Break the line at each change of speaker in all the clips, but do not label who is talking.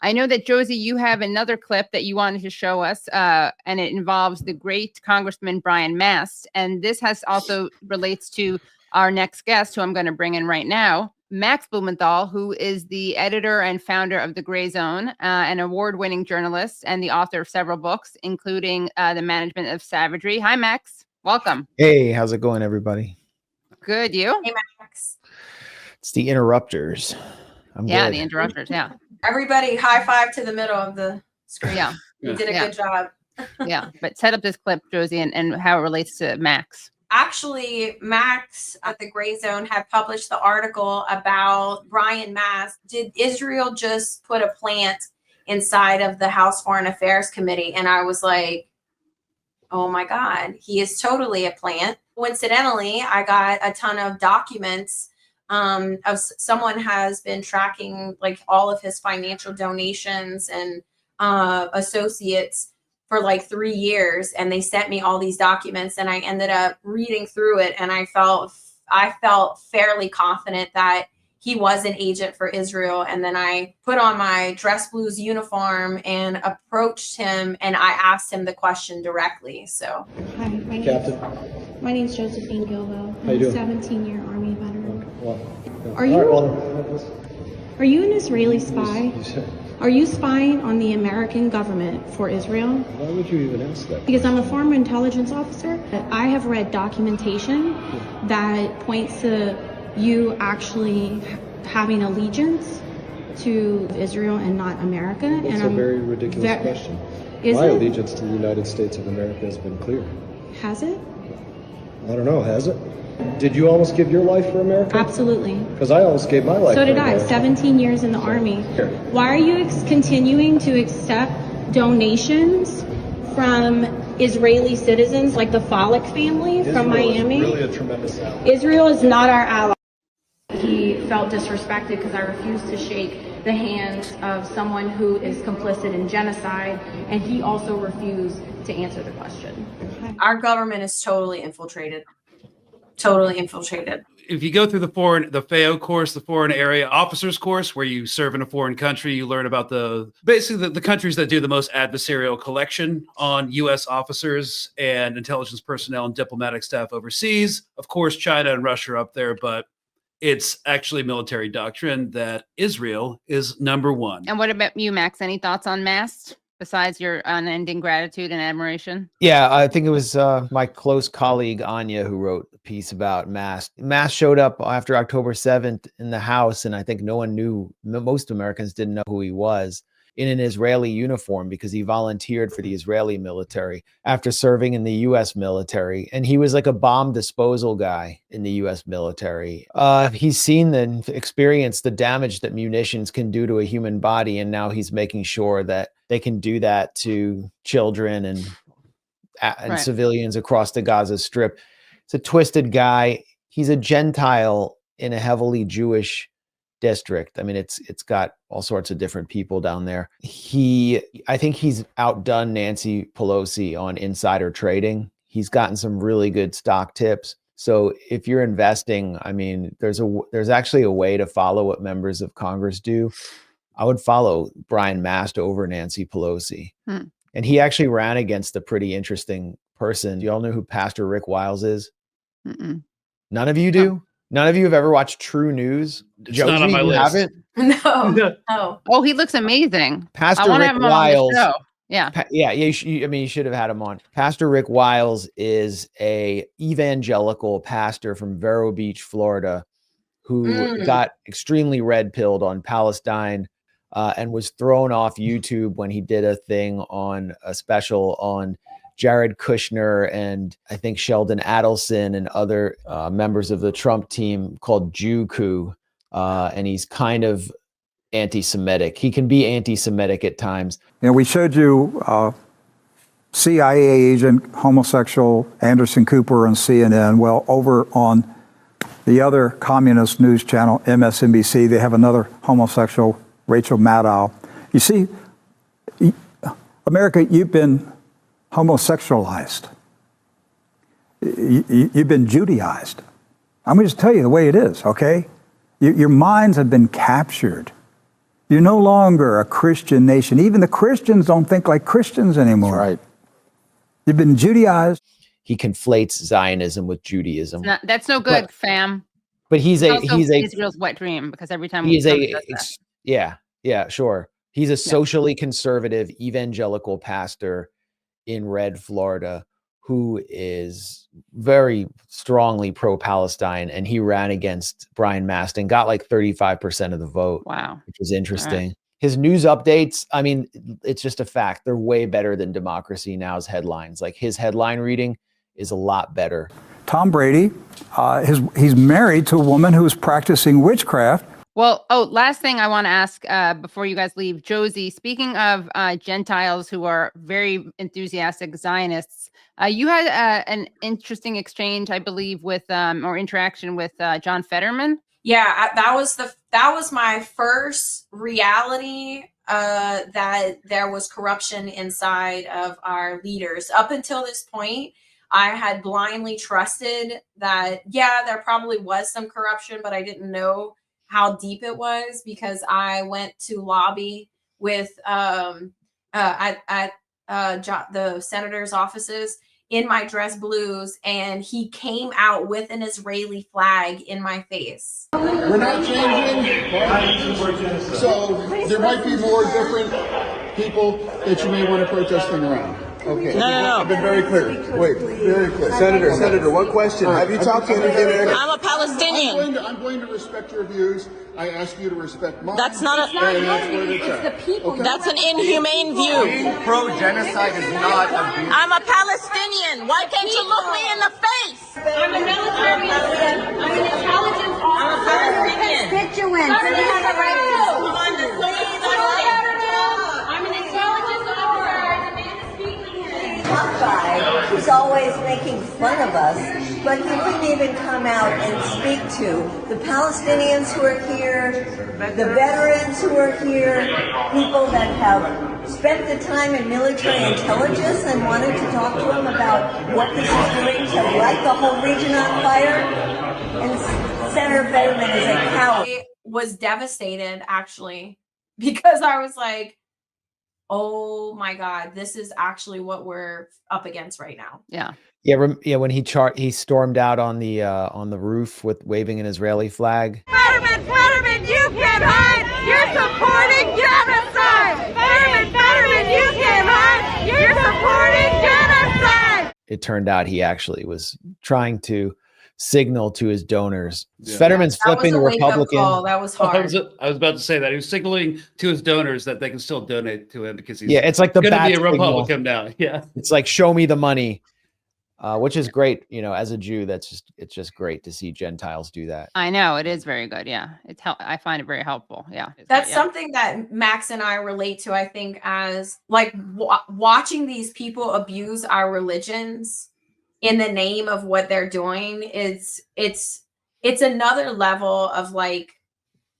I know that, Josie, you have another clip that you wanted to show us, and it involves the great Congressman Brian Mast. And this has also relates to our next guest, who I'm going to bring in right now, Max Blumenthal, who is the editor and founder of The Gray Zone, an award-winning journalist and the author of several books, including The Management of Savagery. Hi, Max. Welcome.
Hey, how's it going, everybody?
Good. You?
Hey, Max.
It's the interrupters.
The interrupters. Yeah.
Everybody high five to the middle of the screen.
Yeah.
You did a good job.
Yeah. But set up this clip, Josie, and how it relates to Max.
Actually, Max at the Gray Zone had published the article about Brian Mast. Did Israel just put a plant inside of the House Foreign Affairs Committee? And I was like, oh my God, he is totally a plant. Coincidentally, I got a ton of documents of someone has been tracking like all of his financial donations and associates for like 3 years. And they sent me all these documents, and I ended up reading through it. And I felt fairly confident that he was an agent for Israel. And then I put on my dress blues uniform and approached him, and I asked him the question directly. So,
hi, my name's Josephine Guilbeau. I'm a 17-year Army veteran. Are you an Israeli spy? Are you spying on the American government for Israel?
Why would you even ask that?
Because I'm a former intelligence officer. I have read documentation that points to you actually having allegiance to Israel and not America.
That's a very ridiculous question. My allegiance to the United States of America has been clear.
Has it?
I don't know, has it? Did you almost give your life for America?
Absolutely.
Because I almost gave my life
So did
for
I,
America.
17 years in the Army.
Here.
Why are you continuing to accept donations from Israeli citizens like the Falek family from Miami?
Israel is really a tremendous ally.
Israel is not our ally. He felt disrespected because I refused to shake the hands of someone who is complicit in genocide, and he also refused to answer the question.
our government is totally infiltrated. Totally infiltrated.
If you go through the FAO course, the Foreign Area Officers course, where you serve in a foreign country, you learn about basically the countries that do the most adversarial collection on U.S. officers and intelligence personnel and diplomatic staff overseas. Of course, China and Russia are up there, but it's actually military doctrine that Israel is number one.
And what about you, Max? Any thoughts on Mast? Besides your unending gratitude and admiration?
Yeah, I think it was my close colleague, Anya, who wrote a piece about Mast. Mast showed up after October 7th in the House, and I think no one knew, most Americans didn't know who he was, in an Israeli uniform because he volunteered for the Israeli military after serving in the U.S. military. And he was like a bomb disposal guy in the U.S. military. He's seen and experienced the damage that munitions can do to a human body, and now he's making sure that they can do that to children and right. Civilians across the Gaza Strip. It's a twisted guy. He's a Gentile in a heavily Jewish district. I mean, it's got all sorts of different people down there. I think he's outdone Nancy Pelosi on insider trading. He's gotten some really good stock tips. So if you're investing, I mean, there's actually a way to follow what members of Congress do. I would follow Brian Mast over Nancy Pelosi. And he actually ran against a pretty interesting person. Do you all know who Pastor Rick Wiles is?
Mm-mm.
None of you do? No. None of you have ever watched True News?
It's Josie, not on my list.
Haven't?
No.
Oh, he looks amazing.
Pastor Rick Wiles.
You
should have had him on. Pastor Rick Wiles is a evangelical pastor from Vero Beach, Florida, who got extremely red-pilled on Palestine and was thrown off YouTube when he did a thing on a special on Jared Kushner and I think Sheldon Adelson and other members of the Trump team called Jew Coup. And he's kind of anti-Semitic. He can be anti-Semitic at times.
And we showed you CIA agent, homosexual Anderson Cooper on CNN. Well, over on the other communist news channel, MSNBC, they have another homosexual, Rachel Maddow. You see, America, you've been homosexualized. You've been Judaized. I'm going to just tell you the way it is, okay? Your minds have been captured. You're no longer a Christian nation. Even the Christians don't think like Christians anymore.
Right.
You've been Judaized.
He conflates Zionism with Judaism.
That's no good, fam.
But he's
Israel's wet dream, because every time
sure. He's a socially conservative evangelical pastor in Red, Florida, who is very strongly pro-Palestine, and he ran against Brian Mast and got like 35% of the vote.
Wow.
Which was interesting. Right. His news updates, I mean, it's just a fact. They're way better than Democracy Now's headlines. Like, his headline reading is a lot better.
Tom Brady, he's married to a woman who is practicing witchcraft.
Well, last thing I want to ask before you guys leave, Josie, speaking of Gentiles who are very enthusiastic Zionists, you had an interesting exchange, I believe, with or interaction with John Fetterman.
Yeah, that was my first reality that there was corruption inside of our leaders. Up until this point, I had blindly trusted that, there probably was some corruption, but I didn't know how deep it was, because I went to lobby with at the senator's offices in my dress blues, and he came out with an Israeli flag in my face.
We're not changing. So there might be more different people that you may want to protesting around. Okay.
No.
I've been very clear. Wait, very clear. Senator, what question? Have you talked to anything?
I'm a Palestinian.
I'm going to respect your views. I ask you to respect mine.
That's not
it's the people.
Okay. That's an inhumane view.
Being pro-genocide is not a view.
I'm a Palestinian. Why can't you look me in the face?
I'm a military. I'm an intelligence officer.
I'm a Palestinian.
Constituent. So you have a right to
come on, just leave me alone.
I'm an intelligence officer. I demand to speak to him.
Tough guy who's always making fun of us, but he wouldn't even come out and speak to the Palestinians who are here, the veterans who are here, people that have spent the time in military intelligence and wanted to talk to him about what this is doing to light the whole region on fire. And Senator Fetterman is a coward.
I was devastated, actually, because I was like, oh my God, this is actually what we're up against right now.
Yeah.
When he stormed out on the roof with waving an Israeli flag.
Fetterman, you can't hide. You're supporting genocide. Fetterman, you can't hide. You're supporting genocide.
It turned out he actually was trying to signal to his donors. Yeah. Fetterman's flipping Republican.
That was hard.
I was about to say that he was signaling to his donors that they can still donate to him because he's
it's like the
going to be a
signal.
Republican now. Yeah,
it's like, show me the money, which is great. As a Jew, it's just great to see Gentiles do that.
I know, it is very good. Yeah, I find it very helpful. Yeah,
that's something that Max and I relate to. I think as like watching these people abuse our religions in the name of what they're doing it's another level of like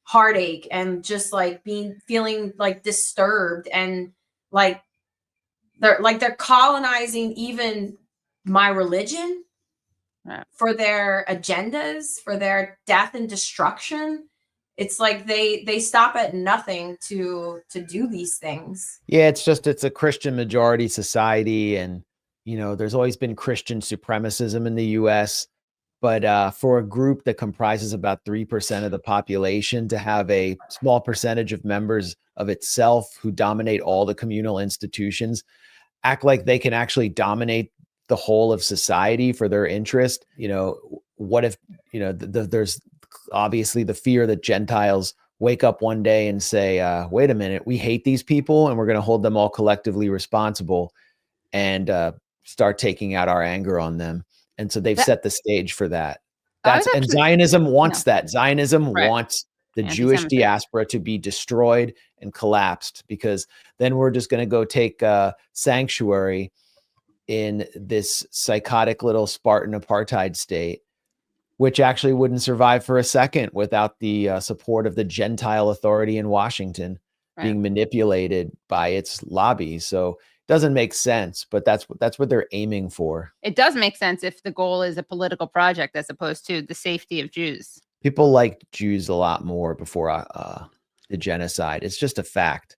heartache and just like feeling like disturbed, and like they're colonizing even my religion for their agendas, for their death and destruction. It's like they stop at nothing to do these things.
Yeah, it's a Christian majority society, and there's always been Christian supremacism in the U.S., but for a group that comprises about 3% of the population to have a small percentage of members of itself who dominate all the communal institutions, act like they can actually dominate the whole of society for their interest. What if, there's obviously the fear that Gentiles wake up one day and say, wait a minute, we hate these people and we're going to hold them all collectively responsible and start taking out our anger on them. And so they've set the stage for that. And Zionism wants that. Zionism wants the Jewish diaspora to be destroyed and collapsed, because then we're just going to go take sanctuary in this psychotic little Spartan apartheid state, which actually wouldn't survive for a second without the support of the Gentile authority in Washington being manipulated by its lobby. So Doesn't make sense, but that's what they're aiming for.
It does make sense if the goal is a political project as opposed to the safety of Jews.
People liked Jews a lot more before the genocide. It's just a fact.